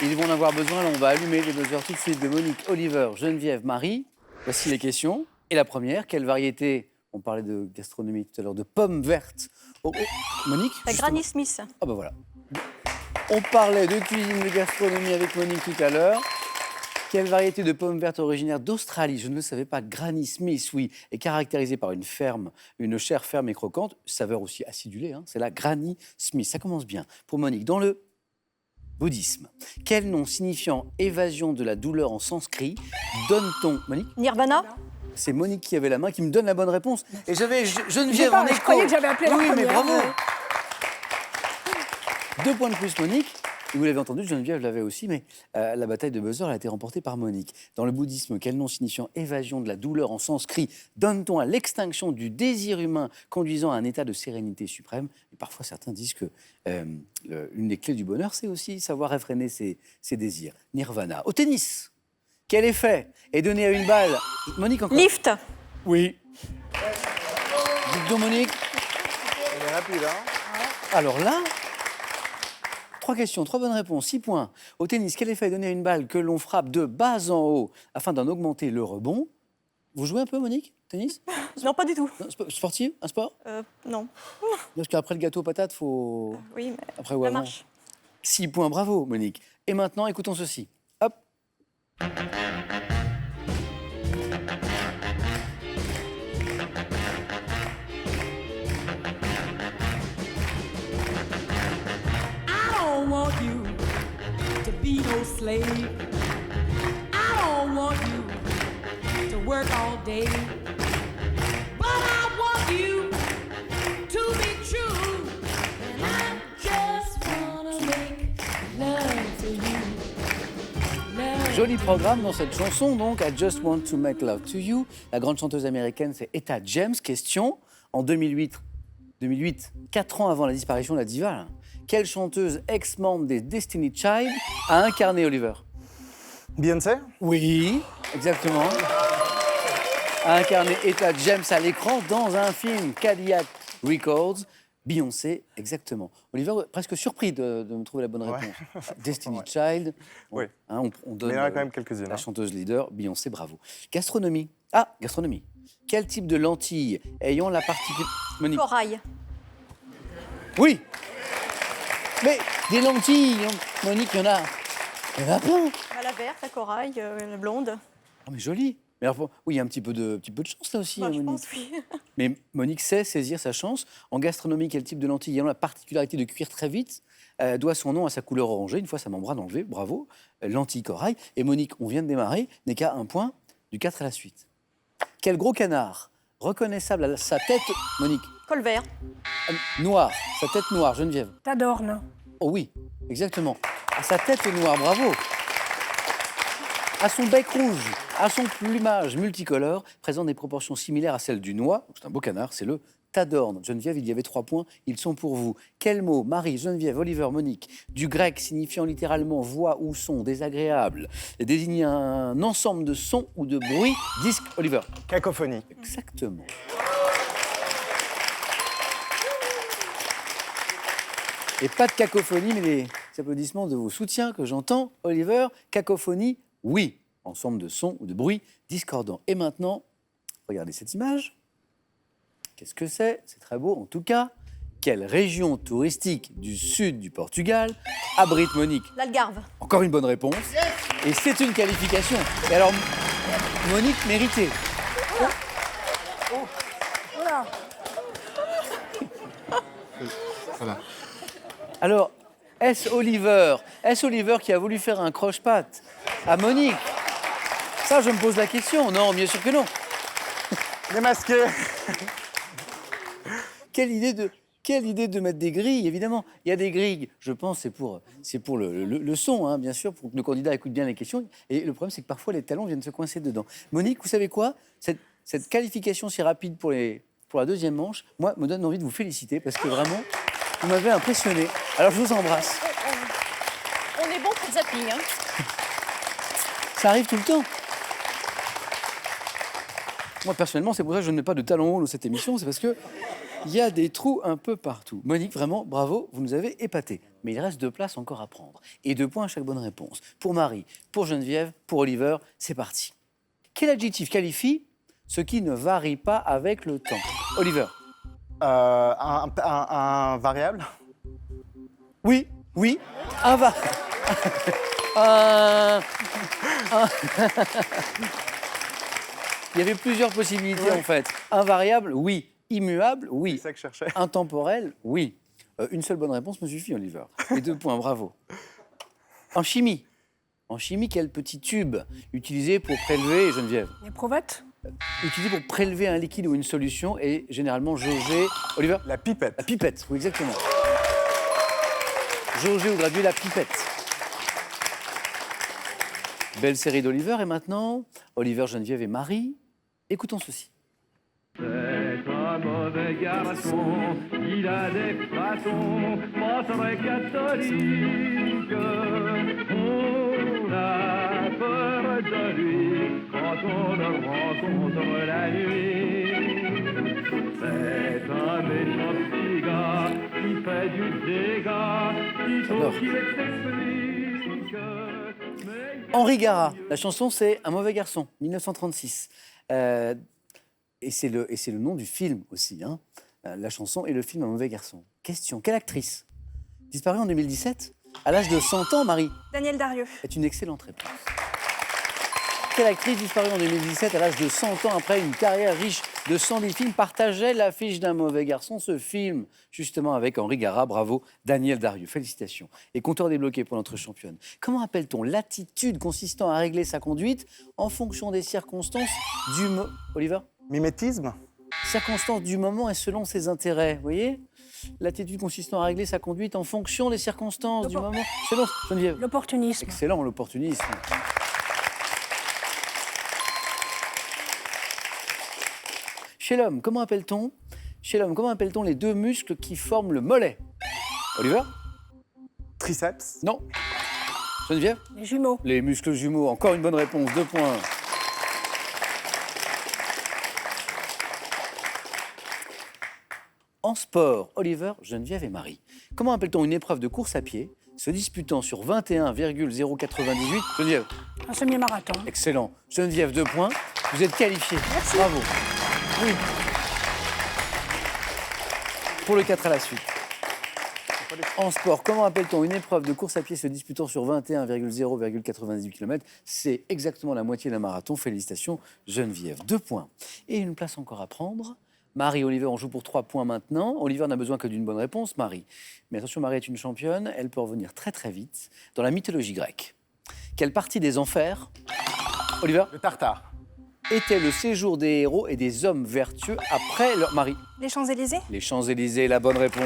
Ils vont en avoir besoin. Là, on va allumer les buzzers tout de suite de Monique, Oliver, Geneviève, Marie. Voici les questions. Et la première, quelle variété, on parlait de gastronomie tout à l'heure, de pommes vertes. Monique La justement. Granny Smith. Ah ben voilà. On parlait de cuisine de gastronomie avec Monique tout à l'heure. Quelle variété de pommes vertes originaire d'Australie? Je ne le savais pas. Granny Smith, oui, est caractérisée par une chair ferme et croquante, saveur aussi acidulée. Hein, c'est la Granny Smith. Ça commence bien. Pour Monique, dans le bouddhisme, quel nom signifiant évasion de la douleur en sanskrit donne-t-on, Monique? Nirvana. C'est Monique qui avait la main qui me donne la bonne réponse. Et j'avais Geneviève en écho. Je croyais que j'avais appelé la Oui, mais première. bravo. 2 points de plus, Monique. Et vous l'avez entendu, Geneviève l'avait aussi, mais la bataille de buzzer a été remportée par Monique. Dans le bouddhisme, quel nom signifiant évasion de la douleur en sanskrit donne-t-on à l'extinction du désir humain conduisant à un état de sérénité suprême? Et parfois, certains disent que une des clés du bonheur, c'est aussi savoir réfréner ses désirs. Nirvana. Au tennis, quel effet est donné à une balle? Monique, encore. Lift. Oui. Dites donc, Monique. Elle est rapide, hein? Alors là, 3 questions, 3 bonnes réponses, 6 points. Au tennis, quel effet est donné à une balle que l'on frappe de bas en haut afin d'en augmenter le rebond? Vous jouez un peu, Monique, tennis? Non, pas du tout. Non, sportif? Un sport? Non. Parce qu'après le gâteau aux patates, faut... Oui, mais Après ou ça avant? marche. 6 points, bravo, Monique. Et maintenant, écoutons ceci. Hop. I don't want you to be no slave. I don't want you to work all day. But I want you to be true. And I just wanna make love to you. Love. Joli programme dans cette chanson, donc, I Just Want to Make Love to You. La grande chanteuse américaine, c'est Etta James. Question, en 2008, 4 ans avant la disparition de la diva, là, quelle chanteuse ex-membre des Destiny Child a incarné Oliver? Beyoncé? Oui, exactement. A incarné Etta James à l'écran dans un film Cadillac Records. Beyoncé, exactement. Oliver, presque surpris de me trouver la bonne réponse. Destiny Child. Oui. Hein, on donne Mais il y en a quand même quelques-unes. la hein. chanteuse leader, Beyoncé, bravo. Gastronomie. Ah, gastronomie. Quel type de lentilles ayant la particularité... Monique. Corail. Oui. Mais des lentilles, Monique, il y en a plein. La verte, la corail, la blonde. Oh, mais joli. Mais alors, oui, il y a un petit peu de chance là aussi, Bah, je Monique. pense, oui. Mais Monique sait saisir sa chance. En gastronomie, quel type de lentilles ayant la particularité de cuire très vite doit son nom à sa couleur orangée, une fois sa membrane enlevée, bravo, lentilles corail. Et Monique, on vient de démarrer, n'est qu'à 1 point, du 4 à la suite. Quel gros canard, reconnaissable à sa tête, Monique, Colvert. noire, sa tête noire, Geneviève. T'adornes. Oh oui, exactement. À sa tête noire, bravo. À son bec rouge, à son plumage multicolore, présente des proportions similaires à celles du noix. C'est un beau canard, c'est le Tadorne. Geneviève, il y avait 3 points, ils sont pour vous. Quel mot, Marie, Geneviève, Oliver, Monique, du grec signifiant littéralement voix ou son désagréable, désigne un ensemble de sons ou de bruits, disque, Oliver. Cacophonie. Exactement. Et pas de cacophonie, mais les applaudissements de vos soutiens que j'entends. Oliver, cacophonie, oui. Ensemble de sons ou de bruits discordants. Et maintenant, regardez cette image. Qu'est-ce que c'est? C'est très beau en tout cas. Quelle région touristique du sud du Portugal abrite Monique? L'Algarve. Encore une bonne réponse. Et c'est une qualification. Et alors, Monique méritait. Voilà. Alors, est-ce Oliver qui a voulu faire un croche-patte à Monique? Ça, je me pose la question. Non, bien sûr que non. Démasqué. Quelle idée de mettre des grilles, évidemment. Il y a des grilles, je pense, c'est pour le son, hein, bien sûr, pour que nos candidats écoutent bien les questions. Et le problème, c'est que parfois, les talons viennent se coincer dedans. Monique, vous savez quoi? Cette qualification si rapide pour la deuxième manche, moi, me donne envie de vous féliciter parce que vraiment, vous m'avez impressionné. Alors, je vous embrasse. On est bon pour le zapping, hein. Ça arrive tout le temps. Moi, personnellement, c'est pour ça que je ne mets pas de talons hauts dans cette émission. C'est parce que Il y a des trous un peu partout. Monique, vraiment, bravo, vous nous avez épatés. Mais il reste 2 places encore à prendre. Et 2 points à chaque bonne réponse. Pour Marie, pour Geneviève, pour Oliver, c'est parti. Quel adjectif qualifie ce qui ne varie pas avec le temps? Oliver. Un variable. Oui, oui. Un va. Il y avait plusieurs possibilités en fait. Invariable, oui. Immuable, oui. C'est ça que je cherchais. Intemporel, oui. Une seule bonne réponse me suffit, Oliver. Et 2 points, bravo. En chimie, quel petit tube utilisé pour prélever, Geneviève? Éprouvette. Utilisé pour prélever un liquide ou une solution et généralement jaugé. Oliver? La pipette. La pipette, oui, exactement. Jauger ou graduer la pipette. Belle série d'Oliver. Et maintenant, Oliver, Geneviève et Marie. Écoutons ceci. C'est un mauvais garçon, il a des façons pas très catholiques. On a peur de lui quand on le rencontre la nuit. C'est un méchant petit gars qui fait du dégât, il faut qu'il s'explique. Henri Gara. La chanson, c'est Un mauvais garçon, 1936. Et c'est le nom du film aussi, hein. La chanson et le film Un mauvais garçon. Question, quelle actrice, disparue en 2017, à l'âge de 100 ans, Marie? Daniel Darieux. C'est une excellente réponse. Quelle actrice disparue en 2017 à l'âge de 100 ans après une carrière riche de 110 films partageait l'affiche d'Un mauvais garçon, ce film, justement avec Henri Gara, bravo, Daniel Darieux, félicitations. Et compteur débloqué pour notre championne. Comment appelle-t-on l'attitude consistant à régler sa conduite en fonction des circonstances du moment? Oliver? Mimétisme. Circonstances du moment et selon ses intérêts, vous voyez? L'attitude consistant à régler sa conduite en fonction des circonstances du moment, selon... Geneviève? L'opportunisme. Excellent, l'opportunisme. Chez l'homme, comment appelle-t-on les 2 muscles qui forment le mollet? Oliver? Triceps. Non. Geneviève? Les jumeaux. Les muscles jumeaux, encore une bonne réponse, 2 points. En sport, Oliver, Geneviève et Marie. Comment appelle-t-on une épreuve de course à pied se disputant sur 21,098? Geneviève? Un semi-marathon. Excellent. Geneviève, 2 points. Vous êtes qualifiée. Merci. Bravo. Oui. Pour le 4 à la suite. En sport, comment appelle-t-on une épreuve de course à pied se disputant sur 21,098 km? C'est exactement la moitié d'un marathon. Félicitations, Geneviève. 2 points. Et une place encore à prendre. Marie et Oliver, on joue pour 3 points maintenant. Oliver n'a besoin que d'une bonne réponse, Marie. Mais attention, Marie est une championne. Elle peut revenir très très vite. Dans la mythologie grecque, quelle partie des enfers, Oliver, Le tartare. était le séjour des héros et des hommes vertueux après leur... Marie? Les Champs-Élysées. Les Champs-Élysées, la bonne réponse.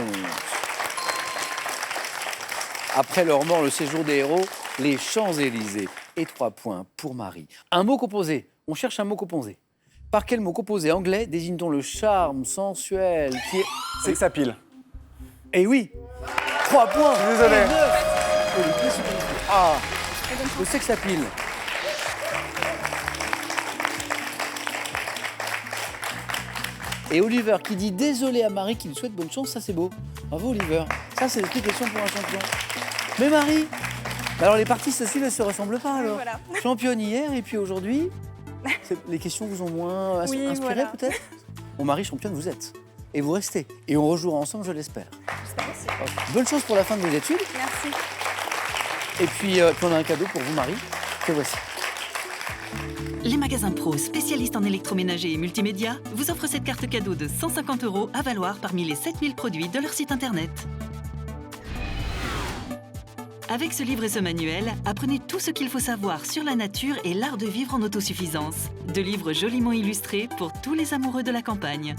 Après leur mort, le séjour des héros, les Champs-Élysées. Et 3 points pour Marie. Un mot composé. On cherche un mot composé. Par quel mot composé anglais désigne-t-on le charme sensuel qui est... Sex appeal. Eh oui 3 points. Désolé. Et 9. Oh, le pied se qualifie. Ah, le sex appeal. Et Oliver qui dit désolé à Marie qui lui souhaite bonne chance, ça c'est beau. Bravo Oliver. Ça c'est des petites questions pour un champion. Mais Marie, bah alors les parties se suivent, elles se ressemblent pas alors. Voilà. Championne hier et puis aujourd'hui, les questions vous ont moins Oui, inspiré voilà. peut-être. Bon Marie, championne vous êtes. Et vous restez. Et on rejouera ensemble, je l'espère. Bonne chance pour la fin de vos études. Merci. Et puis on a un cadeau pour vous Marie. Que voici. Les magasins Pro, spécialistes en électroménager et multimédia, vous offrent cette carte cadeau de 150 € à valoir parmi les 7000 produits de leur site internet. Avec ce livre et ce manuel, apprenez tout ce qu'il faut savoir sur la nature et l'art de vivre en autosuffisance. 2 livres joliment illustrés pour tous les amoureux de la campagne.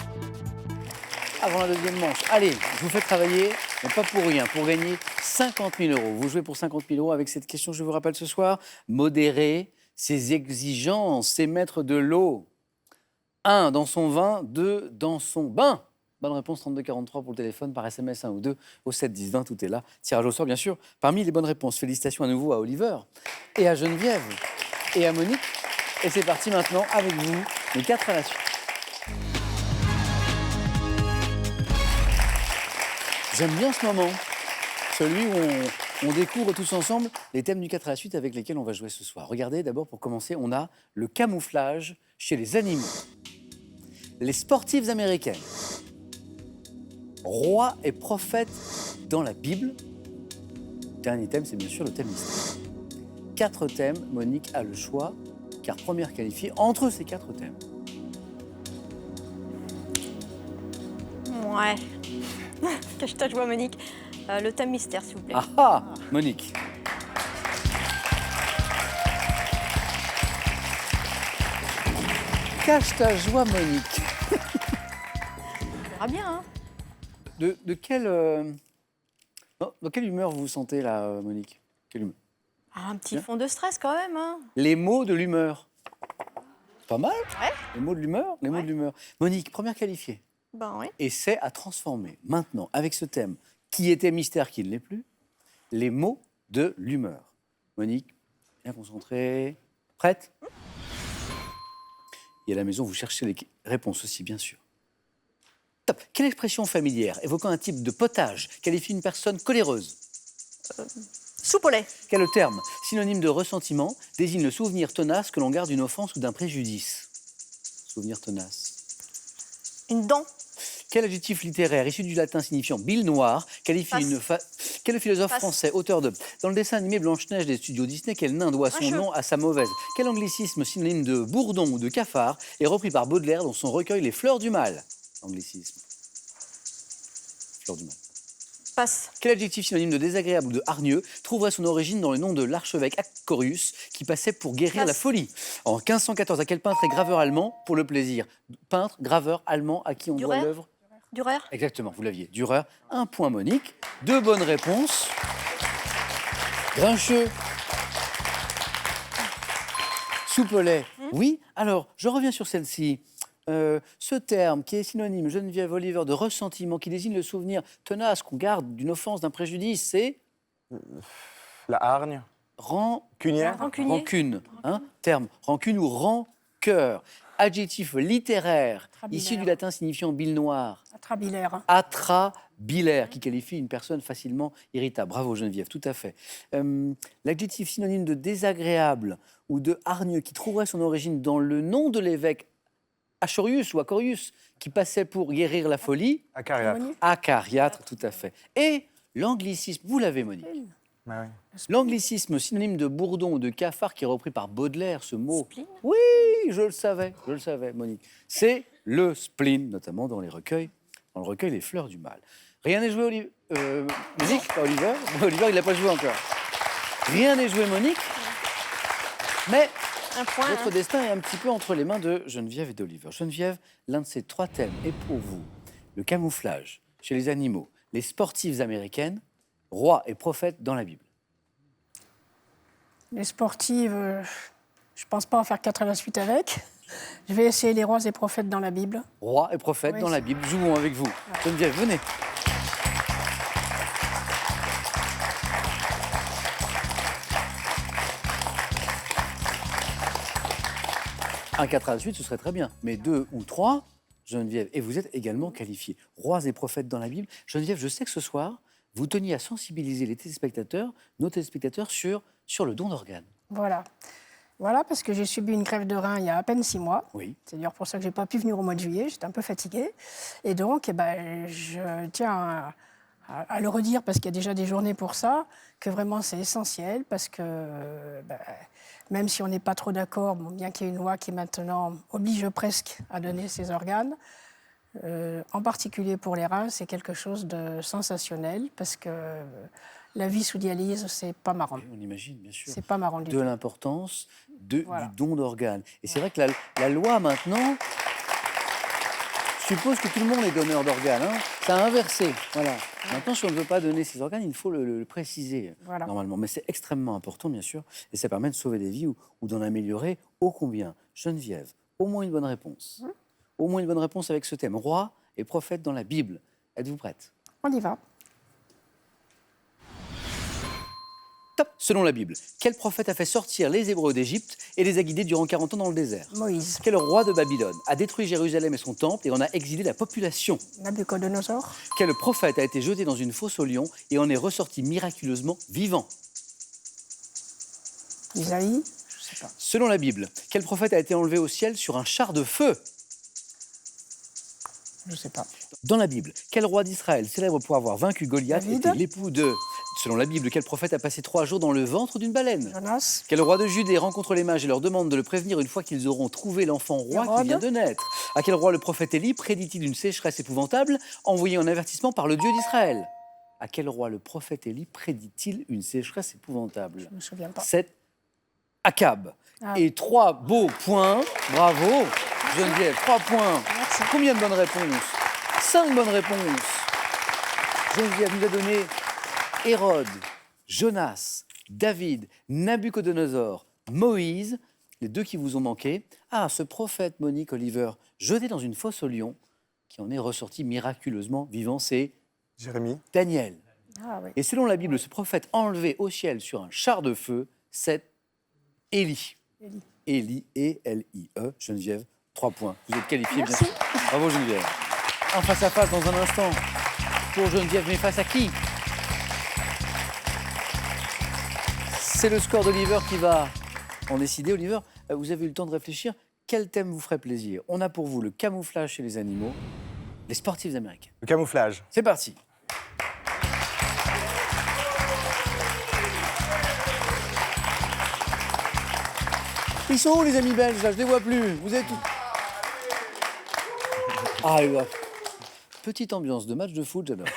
Avant la deuxième manche, allez, je vous fais travailler, mais pas pour rien, pour gagner 50 000 €. Vous jouez pour 50 000 € avec cette question, je vous rappelle ce soir, modérer ses exigences, c'est mettre de l'eau. 1 dans son vin, 2 dans son bain. Bonne réponse, 3243 pour le téléphone, par SMS 1 ou 2 au 7 10 20, tout est là. Tirage au sort, bien sûr, parmi les bonnes réponses. Félicitations à nouveau à Oliver et à Geneviève et à Monique. Et c'est parti maintenant avec vous, les 4 à la suite. J'aime bien ce moment, celui où on découvre tous ensemble les thèmes du 4 à la suite avec lesquels on va jouer ce soir. Regardez, d'abord, pour commencer, on a le camouflage chez les animaux. Les sportives américaines. Roi et prophète dans la Bible. Dernier thème, c'est bien sûr le thème mystère. 4 thèmes, Monique a le choix, car première qualifiée entre ces 4 thèmes. Ouais. Cache-ta joie, Monique. Le thème mystère, s'il vous plaît. Ah ah, Monique. Cache ta joie, Monique. On verra bien, hein. De quelle, dans quelle humeur vous vous sentez là, Monique? Quelle humeur? Ah, un petit fond de stress quand même, hein. Les mots de l'humeur. Pas mal. Ouais. Les mots de l'humeur. Les mots Ouais. de l'humeur. Monique, première qualifiée. Ben oui. Essaie à transformer maintenant, avec ce thème qui était mystère, qui ne l'est plus, les mots de l'humeur. Monique, bien concentrée. Prête? Et à la maison, vous cherchez les réponses aussi, bien sûr. Top. Quelle expression familière évoquant un type de potage qualifie une personne coléreuse? Soupe au lait. Quel terme, synonyme de ressentiment, désigne le souvenir tenace que l'on garde d'une offense ou d'un préjudice? Souvenir tenace. Une dent. Quel adjectif littéraire issu du latin signifiant bille noire qualifie Passe. Quel philosophe Passe. français, auteur de... Dans le dessin animé Blanche-Neige des studios Disney, quel nain doit son Grincheux. nom à sa mauvaise? Quel anglicisme synonyme de bourdon ou de cafard est repris par Baudelaire dans son recueil Les Fleurs du Mal? Anglicisme. Fleurs du Mal. Passe. Quel adjectif synonyme de désagréable ou de hargneux trouverait son origine dans le nom de l'archevêque Actorius qui passait pour guérir la Passe. folie? En 1514, à quel peintre et graveur allemand pour le plaisir? Peintre, graveur allemand à qui on doit Dürer. l'œuvre? Dürer. Exactement, vous l'aviez. Dürer, 1 point Monique. 2 bonnes réponses. Grincheux. Soupe au lait. Oui, alors, je reviens sur celle-ci. Ce terme qui est synonyme, Geneviève Oliver, de ressentiment, qui désigne le souvenir tenace qu'on garde d'une offense, d'un préjudice, c'est La hargne. rancunier. Rancunier. Rancune. Hein, terme, rancune ou rancœur. Adjectif littéraire, Atrabilaire. issu du latin signifiant bile noire. Atrabilaire. Atrabilaire, qui qualifie une personne facilement irritable. Bravo Geneviève, tout à fait. L'adjectif synonyme de désagréable ou de hargneux, qui trouverait son origine dans le nom de l'évêque Achorius ou Acorius, qui passait pour guérir la folie. Acariâtre. Monique. Acariâtre, tout à fait. Et l'anglicisme, vous l'avez Monique. Ah oui. L'anglicisme synonyme de bourdon ou de cafard, qui est repris par Baudelaire, ce mot. Spleen. Oui, je le savais, Monique. C'est le spleen, notamment dans le recueil Les Fleurs du Mal. Rien n'est joué, Monique, pas Oliver. Oliver, il n'a pas joué encore. Rien n'est joué, Monique. Mais Un point. votre hein. destin est un petit peu entre les mains de Geneviève et d'Oliver. Geneviève, l'un de ces 3 thèmes est pour vous le camouflage chez les animaux, les sportives américaines, roi et prophète dans la Bible. Les sportives, je pense pas en faire 4 à la suite avec. Je vais essayer les rois et prophètes dans la Bible. Roi et prophète Oui, dans la c'est- Bible. Jouons avec vous. Geneviève, venez. Un 4 à la suite, ce serait très bien. Mais 2 ou 3, Geneviève, et vous êtes également qualifiés. Rois et prophètes dans la Bible. Geneviève, je sais que ce soir, vous teniez à sensibiliser les téléspectateurs, nos téléspectateurs, sur le don d'organes. Voilà. Voilà, parce que j'ai subi une grève de rein il y a à peine 6 mois. Oui. C'est d'ailleurs pour ça que je n'ai pas pu venir au mois de juillet. J'étais un peu fatiguée. Et donc, eh ben, je tiens à le redire, parce qu'il y a déjà des journées pour ça, que vraiment c'est essentiel, parce que même si on n'est pas trop d'accord, bon, bien qu'il y ait une loi qui maintenant oblige presque à donner ses organes, en particulier pour les reins, c'est quelque chose de sensationnel, parce que la vie sous dialyse, c'est pas marrant. Oui, on imagine, bien sûr. C'est pas marrant du De tout. l'importance Voilà. du don d'organes. Et c'est vrai que la loi, maintenant, suppose que tout le monde est donneur d'organes. Hein. Ça a inversé. Voilà. Maintenant, si on ne veut pas donner ses organes, il faut le préciser, Voilà. normalement. Mais c'est extrêmement important, bien sûr. Et ça permet de sauver des vies ou d'en améliorer ô combien. Geneviève, au moins une bonne réponse. Au moins une bonne réponse avec ce thème. Roi et prophète dans la Bible. Êtes-vous prête? On y va. Top. Selon la Bible, quel prophète a fait sortir les Hébreux d'Égypte et les a guidés durant 40 ans dans le désert? Moïse. Quel roi de Babylone a détruit Jérusalem et son temple et en a exilé la population? Nabucodonosor. Quel prophète a été jeté dans une fosse au lion et en est ressorti miraculeusement vivant? Isaïe. Je sais pas. Selon la Bible, quel prophète a été enlevé au ciel sur un char de feu? Je sais pas. Dans la Bible, quel roi d'Israël, célèbre pour avoir vaincu Goliath, David. était l'époux de... Selon la Bible, quel prophète a passé 3 jours dans le ventre d'une baleine? Jonas. Quel roi de Judée rencontre les mages et leur demande de le prévenir une fois qu'ils auront trouvé l'enfant roi qui Hérode. vient de naître? À quel roi le prophète Élie prédit-il une sécheresse épouvantable, envoyé en avertissement par le Dieu d'Israël? À quel roi le prophète Élie prédit-il une sécheresse épouvantable? Je me souviens pas. C'est Akab. Ah. Et 3 beaux points. Bravo, Geneviève, 3 points. Merci. Combien de bonnes réponses? 5 bonnes réponses. Geneviève nous a donné Hérode, Jonas, David, Nabucodonosor, Moïse, les 2 qui vous ont manqué. Ah, ce prophète, Monique, Oliver, jeté dans une fosse au lion, qui en est ressorti miraculeusement vivant, c'est Jérémie. Daniel. Ah oui. Et selon la Bible, ce prophète enlevé au ciel sur un char de feu, c'est Élie. Élie. Élie, E-L-I-E. Geneviève, 3 points. Vous êtes qualifiée, bien Merci. sûr. Bravo, Geneviève. Un face-à-face dans un instant. Pour Geneviève, mais face à qui? C'est le score d'Oliver qui va en décider. Oliver, vous avez eu le temps de réfléchir. Quel thème vous ferait plaisir? On a pour vous le camouflage chez les animaux, les sportifs américains. Le camouflage. C'est parti. Ils sont où les amis belges là? Je les vois plus. Vous êtes où? Ah, et voilà. Petite ambiance de match de foot, j'adore.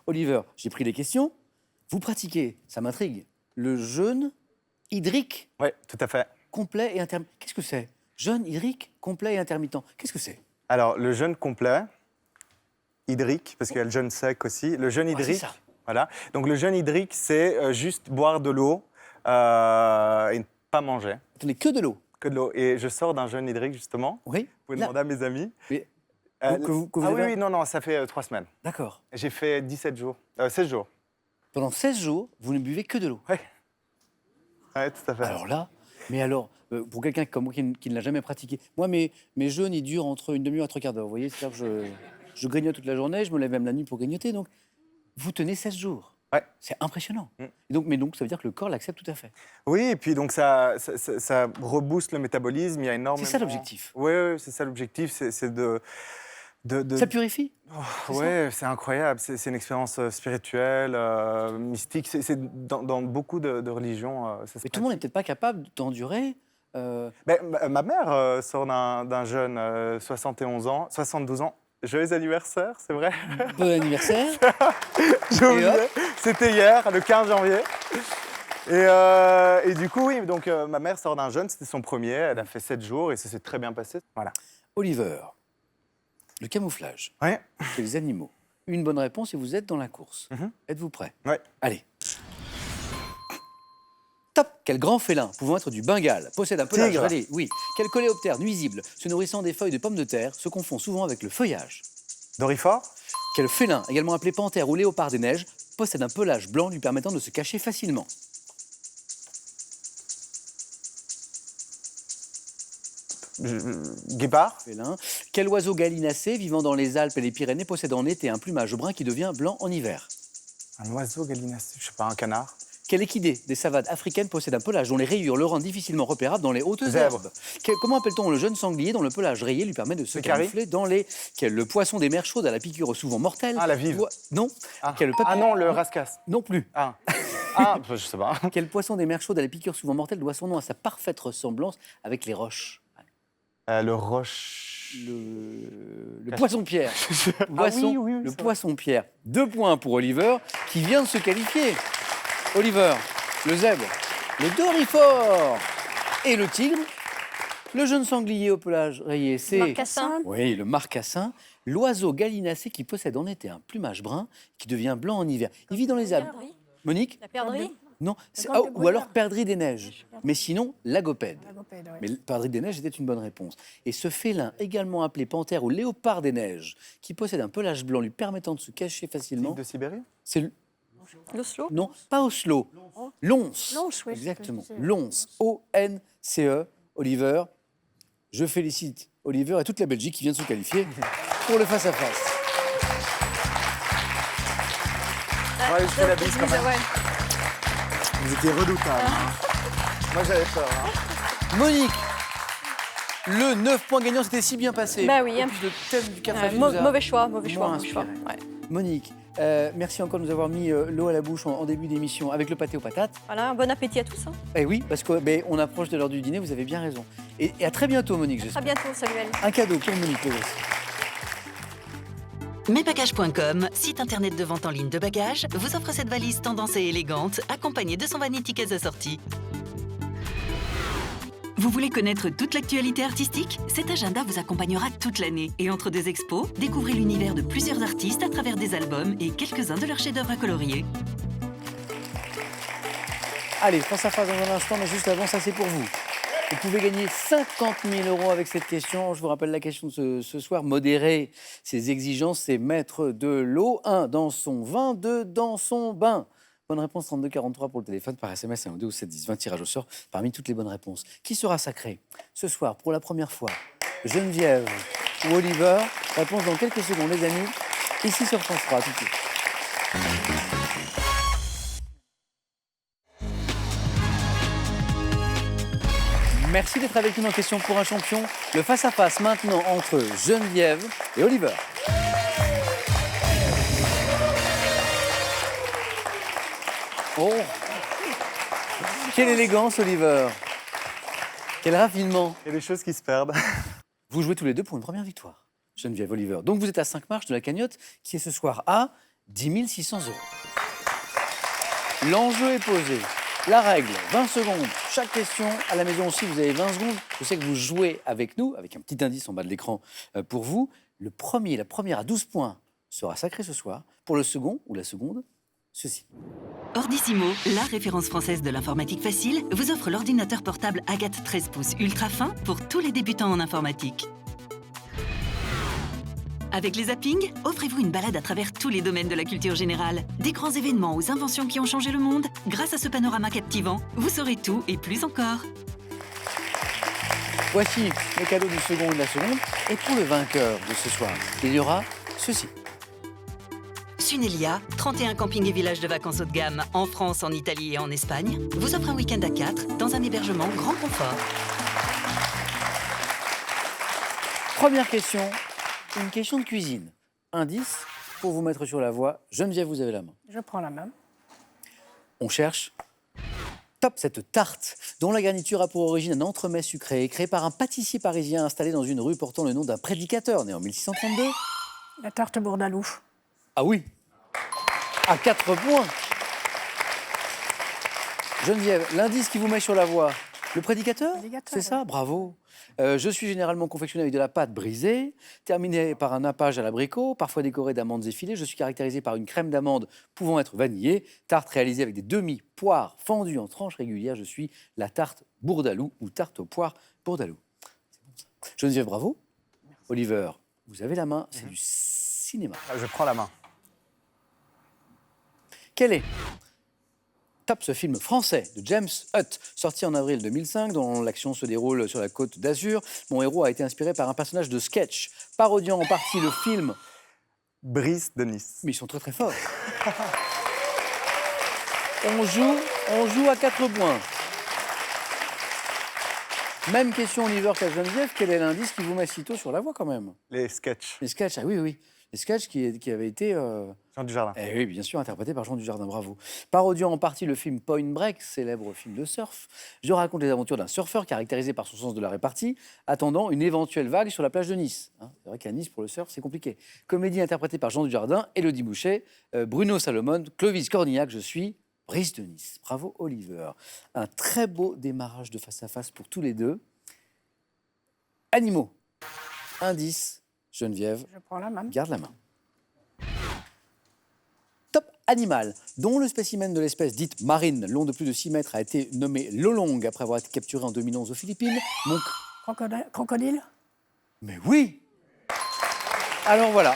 Oliver, j'ai pris les questions. Vous pratiquez, ça m'intrigue, le jeûne hydrique Oui, tout à fait. complet et intermittent. Qu'est-ce que c'est? Jeûne hydrique complet et intermittent. Qu'est-ce que c'est? Alors, le jeûne complet, hydrique, parce qu'il y a le jeûne sec aussi. Le jeûne Ah, c'est hydrique, ça. voilà. Donc, le jeûne hydrique, c'est juste boire de l'eau et ne pas manger. Attendez, que de l'eau. Que de l'eau. Et je sors d'un jeûne hydrique, justement. Oui. Vous pouvez Là. demander à mes amis. Mais- Euh, que vous ah avez- oui, non, ça fait 3 semaines. D'accord. J'ai fait 17 jours, 16 jours. Pendant 16 jours, vous ne buvez que de l'eau. Oui, ouais, tout à fait. Alors là, mais alors, pour quelqu'un comme moi qui ne l'a jamais pratiqué, moi, mes jeûnes, ils durent entre une demi-heure et 3 quarts d'heure. Vous voyez, c'est-à-dire que je grignote toute la journée, je me lève même la nuit pour grignoter. Donc, vous tenez 16 jours. Ouais. C'est impressionnant. Mm. Et donc, mais donc, ça veut dire que le corps l'accepte tout à fait. Oui, et puis donc ça rebooste le métabolisme. Il y a énormément. C'est ça l'objectif. Oui, c'est ça l'objectif. C'est de Ça purifie. c'est ouais, c'est incroyable. C'est une expérience spirituelle, mystique. C'est dans beaucoup de religions. Ça se Mais tout le monde n'est pratique. peut-être pas capable d'endurer. Ben, ma mère sort d'un jeune 71 ans, 72 ans. Joyeux anniversaire, c'est vrai. Bon anniversaire. J'ai oublié. hop. C'était hier, le 15 janvier. Et du coup, oui, donc ma mère sort d'un jeûne, c'était son premier. Elle a fait 7 jours et ça s'est très bien passé. Voilà. Oliver, le camouflage Ouais. chez les animaux. Une bonne réponse et vous êtes dans la course. Mhm. Êtes-vous prêt? Ouais. Allez. Top. Quel grand félin, pouvant être du Bengale, possède un pelage Tigre. rayé. Oui. Quel coléoptère nuisible, se nourrissant des feuilles de pommes de terre, se confond souvent avec le feuillage. Dorifort. Quel félin, également appelé panthère ou léopard des neiges, possède un pelage blanc lui permettant de se cacher facilement. Guépard. Félin. Quel oiseau gallinacé, vivant dans les Alpes et les Pyrénées, possède en été un plumage brun qui devient blanc en hiver. Un oiseau gallinacé, je sais pas, un canard. Quel équidé des savanes africaines possède un pelage dont les rayures le rendent difficilement repérable dans les hautes Zèbre. herbes? Comment appelle-t-on le jeune sanglier dont le pelage rayé lui permet de se Pécari. camoufler dans les... Quel le poisson des mers chaudes à la piqûre souvent mortelle? Ah, la vive. Non. Ah. Quel papillon... Ah non, le rascasse. Non plus. Ah, ah je sais pas. Quel poisson des mers chaudes à la piqûre souvent mortelle doit son nom à sa parfaite ressemblance avec les roches? Le roche. Le poisson-pierre. Poisson, oui, le c'est vrai. poisson-pierre. 2 points pour Oliver, qui vient de se qualifier. Oliver, le zèbre, le dorifort et le tigre. Le jeune sanglier au pelage rayé, c'est... Marcassin. Oui, le marcassin. L'oiseau gallinacé qui possède en été un plumage brun qui devient blanc en hiver. Il vit dans les Alpes. Perdrix. Monique? La perdrix. Non. grand Ou débrouillard. alors perdrix des neiges. Mais sinon, lagopède. Logopède, ouais. Mais le perdrix des neiges était une bonne réponse. Et ce félin, également appelé panthère ou léopard des neiges, qui possède un pelage blanc lui permettant de se cacher facilement, De Sibérie. c'est le... L'Oslo. Non, pas Oslo. Lons. Lons, oui. Exactement. Je disais. Lons. O-N-C-E. Oliver. Je félicite Oliver et toute la Belgique qui vient de se qualifier pour le face-à-face. Ouais, je fais la bise quand même. Ouais. Vous étiez redoutable. Moi, j'avais peur. Hein. Monique, le 9 points gagnant, c'était si bien passé. Bah oui, En hein. plus, le thème du carré Mauvais choix. moins Ouais. Monique, merci encore de nous avoir mis l'eau à la bouche en début d'émission avec le pâté aux patates. Voilà, bon appétit à tous. Hein. Eh oui, parce qu'on approche de l'heure du dîner, vous avez bien raison. Et à très bientôt, Monique, À j'espère. bientôt, Samuel. Un cadeau pour Monique, le voici. Mesbagages.com, site internet de vente en ligne de bagages, vous offre cette valise tendance et élégante, accompagnée de son vanity case assorti. Vous voulez connaître toute l'actualité artistique? Cet agenda vous accompagnera toute l'année. Et entre deux expos, découvrez l'univers de plusieurs artistes à travers des albums et quelques-uns de leurs chefs-d'œuvre à colorier. Allez, face à face dans un instant, mais juste avant, ça c'est pour vous. Vous pouvez gagner 50 000 € avec cette question. Je vous rappelle la question de ce soir. Modérer ses exigences, c'est mettre de l'eau. 1 dans son vin, 2 dans son bain. Bonne réponse 3243 pour le téléphone, par SMS 1 2 ou 7 10 20, tirage au sort parmi toutes les bonnes réponses. Qui sera sacré ce soir pour la première fois? Geneviève ou Oliver? Réponse dans quelques secondes, les amis. Ici sur France 3, tout de suite. Merci d'être avec nous dans Question pour un champion. Le face-à-face maintenant entre Geneviève et Oliver. Oh, quelle élégance, Oliver. Quel raffinement. Il y a des choses qui se perdent. Vous jouez tous les deux pour une première victoire, Geneviève, Oliver. Donc vous êtes à 5 marches de la cagnotte qui est ce soir à 10 600 €. L'enjeu est posé. La règle, 20 secondes. Chaque question, à la maison aussi, vous avez 20 secondes. Je sais que vous jouez avec nous, avec un petit indice en bas de l'écran pour vous. La première à 12 points sera sacrée ce soir. Pour le second ou la seconde, ceci. Ordissimo, la référence française de l'informatique facile, vous offre l'ordinateur portable Agathe 13 pouces ultra fin pour tous les débutants en informatique. Avec les zappings, offrez-vous une balade à travers tous les domaines de la culture générale. Des grands événements aux inventions qui ont changé le monde. Grâce à ce panorama captivant, vous saurez tout et plus encore. Voici les cadeaux du second et de la seconde. Et pour le vainqueur de ce soir, il y aura ceci. Sunelia, 31 campings et villages de vacances haut de gamme en France, en Italie et en Espagne, vous offre un week-end à 4 dans un hébergement grand confort. Première question, une question de cuisine. Indice pour vous mettre sur la voie. Geneviève, vous avez la main. Je prends la main. On cherche. Top, cette tarte, dont la garniture a pour origine un entremets sucré, créé par un pâtissier parisien installé dans une rue portant le nom d'un prédicateur né en 1632. La tarte bourdaloue. Ah oui, à 4 points. Geneviève, l'indice qui vous met sur la voie, le prédicateur, Prédicateur, c'est ça, oui. bravo. Je suis généralement confectionné avec de la pâte brisée, terminée par un nappage à l'abricot, parfois décoré d'amandes effilées. Je suis caractérisé par une crème d'amande pouvant être vanillée, tarte réalisée avec des demi-poires fendues en tranches régulières. Je suis la tarte bourdaloue ou tarte aux poires bourdaloue. C'est bon, ça. Geneviève, bravo. Oliver, vous avez la main, c'est du cinéma. Je prends la main. Quel est Top, ce film français de James Hutt, sorti en avril 2005, dont l'action se déroule sur la Côte d'Azur. Mon héros a été inspiré par un personnage de sketch, parodiant en partie le film. Brice de Nice. Mais ils sont très très forts. On joue à 4 points. Même question, Oliver, qu'à Geneviève. Quel est l'indice qui vous met si tôt sur la voie quand même? Les sketchs. Les sketchs, ah oui, oui. Les sketchs qui avaient été... Jean Dujardin. Eh oui, bien sûr, interprété par Jean Dujardin, bravo. Parodiant en partie le film Point Break, célèbre film de surf, je raconte les aventures d'un surfeur caractérisé par son sens de la répartie, attendant une éventuelle vague sur la plage de Nice. C'est vrai qu'à Nice, pour le surf, c'est compliqué. Comédie interprétée par Jean Dujardin, Élodie Boucher, Bruno Salomon, Clovis Cornillac, je suis Brice de Nice. Bravo, Oliver. Un très beau démarrage de face-à-face pour tous les deux. Animaux. Indice, Geneviève, Je prends la main. garde la main. Top animal, dont le spécimen de l'espèce dite marine, long de plus de 6 mètres, a été nommé Lolong après avoir été capturé en 2011 aux Philippines. Mon... Crocodile. Mais oui. Alors voilà,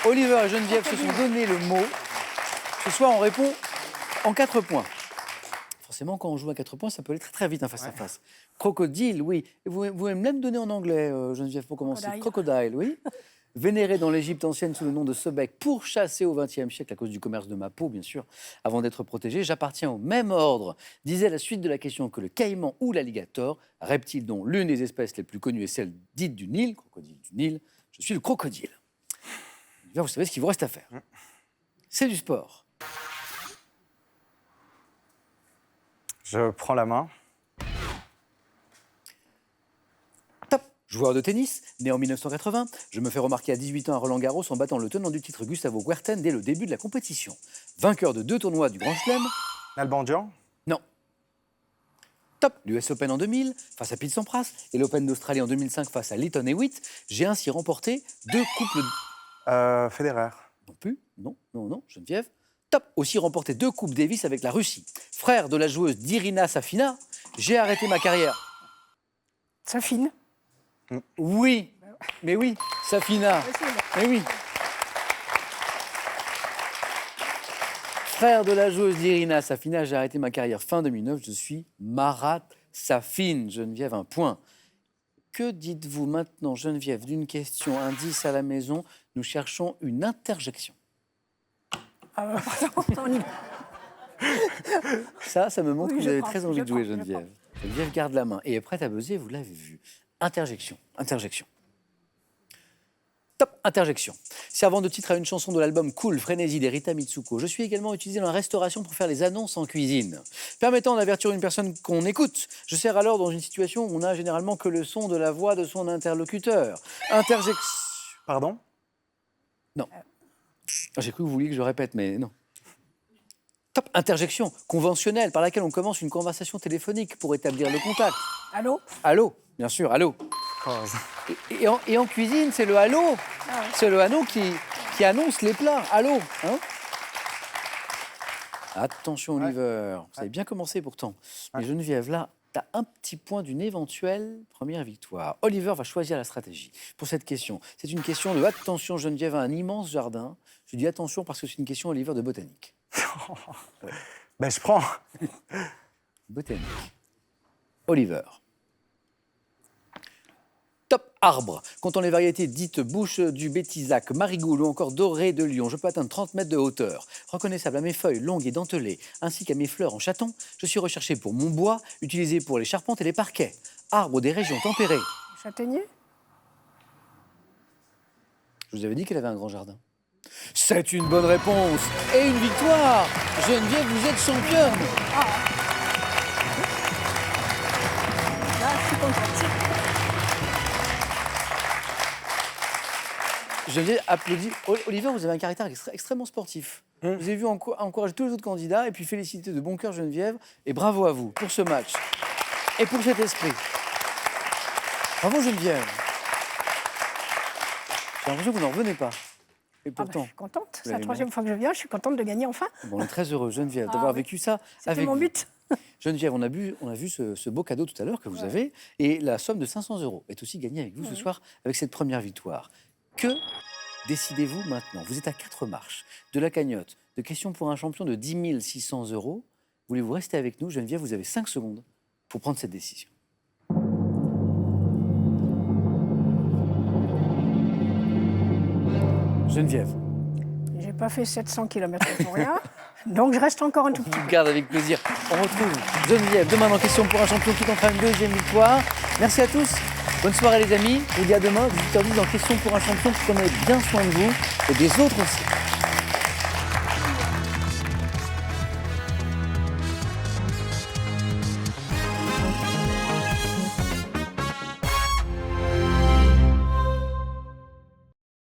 Oliver et Geneviève se sont donné le mot. Ce soir, on répond en 4 points. Forcément, quand on joue à 4 points, ça peut aller très très vite, face à face. Crocodile, oui. Vous pouvez me même donner en anglais, Geneviève, pour commencer. Crocodile, oui. Vénéré dans l'Égypte ancienne sous le nom de Sobek, pourchassé au XXe siècle à cause du commerce de ma peau, bien sûr, avant d'être protégé. J'appartiens au même ordre, disait la suite de la question, que le caïman ou l'alligator, reptile dont l'une des espèces les plus connues est celle dite du Nil, crocodile du Nil. Je suis le crocodile. Vous savez ce qu'il vous reste à faire. C'est du sport. Je prends la main. Top. Joueur de tennis, né en 1980, je me fais remarquer à 18 ans à Roland-Garros en battant le tenant du titre Gustavo Kuerten dès le début de la compétition. Vainqueur de 2 tournois du Grand Chelem. Nalbandian. Non. Top. L'US Open en 2000 face à Pete Sampras et l'Open d'Australie en 2005 face à Lleyton Hewitt. J'ai ainsi remporté 2 couples... Federer. Non plus. Non, Geneviève. Top. Aussi remporté 2 coupes Davis avec la Russie. Frère de la joueuse d'Irina Safina, j'ai arrêté ma carrière. Safine. Oui, mais oui, Safina. Mais oui. Frère de la joueuse d'Irina Safina, j'ai arrêté ma carrière fin 2009. Je suis Marat Safin. Geneviève, 1 point. Que dites-vous maintenant, Geneviève, d'une question indice à la maison? Nous cherchons une interjection. Ça me montre que vous avez très envie de jouer, Geneviève. Geneviève garde la main et est prête à buzzer, vous l'avez vu. Interjection. Top, interjection. Servant de titre à une chanson de l'album Cool, Frénésie d'Erita Mitsuko, je suis également utilisé dans la restauration pour faire les annonces en cuisine. Permettant d'avertir une personne qu'on écoute, je sers alors dans une situation où on n'a généralement que le son de la voix de son interlocuteur. Interjection. Pardon? Non. J'ai cru que vous vouliez que je répète, mais non. Top, interjection conventionnelle par laquelle on commence une conversation téléphonique pour établir le contact. Allô? Allô, bien sûr, allô. Et en cuisine, c'est le allô. Ah ouais. C'est le allô qui annonce les plats. Allô, hein? Attention, Oliver. Vous avez bien commencé pourtant. Mais Geneviève, là, tu as un petit point d'une éventuelle première victoire. Oliver va choisir la stratégie pour cette question. C'est une question de attention, Geneviève a un immense jardin. Je dis attention parce que c'est une question, Oliver, de botanique. Ben, je prends. Botanique. Oliver. Top arbre. Comptant les variétés dites bouche du Bétisac, marigoule ou encore doré de Lyon, je peux atteindre 30 mètres de hauteur. Reconnaissable à mes feuilles longues et dentelées, ainsi qu'à mes fleurs en chaton, je suis recherché pour mon bois, utilisé pour les charpentes et les parquets. Arbre des régions tempérées. Châtaignier? Je vous avais dit qu'elle avait un grand jardin. C'est une bonne réponse et une victoire. Geneviève, vous êtes championne. Là, je suis contente. Geneviève applaudit. Oliver, vous avez un caractère extrêmement sportif. Vous avez vu encourager tous les autres candidats et puis féliciter de bon cœur Geneviève. Et bravo à vous pour ce match et pour cet esprit. Bravo Geneviève. J'ai l'impression que vous n'en revenez pas. Et pourtant, je suis contente. C'est la 3e fois que je viens. Je suis contente de gagner enfin. Bon, on est très heureux, Geneviève, d'avoir vécu ça avec C'était mon but. Geneviève, on a vu ce beau cadeau tout à l'heure que vous avez. Et la somme de 500 € est aussi gagnée avec vous ce soir avec cette première victoire. Que décidez-vous maintenant? Vous êtes à 4 marches de la cagnotte, de questions pour un champion de 10 600 €. Voulez-vous rester avec nous? Geneviève, vous avez 5 secondes pour prendre cette décision. Geneviève. J'ai pas fait 700 km pour rien, donc je reste encore un tout petit peu. Je garde avec plaisir. On retrouve Geneviève demain dans Question pour un champion qui tentera une 2e victoire. Merci à tous. Bonne soirée les amis. Je vous dis à demain, 18h10 dans Question pour un champion. Prenez bien soin de vous et des autres aussi.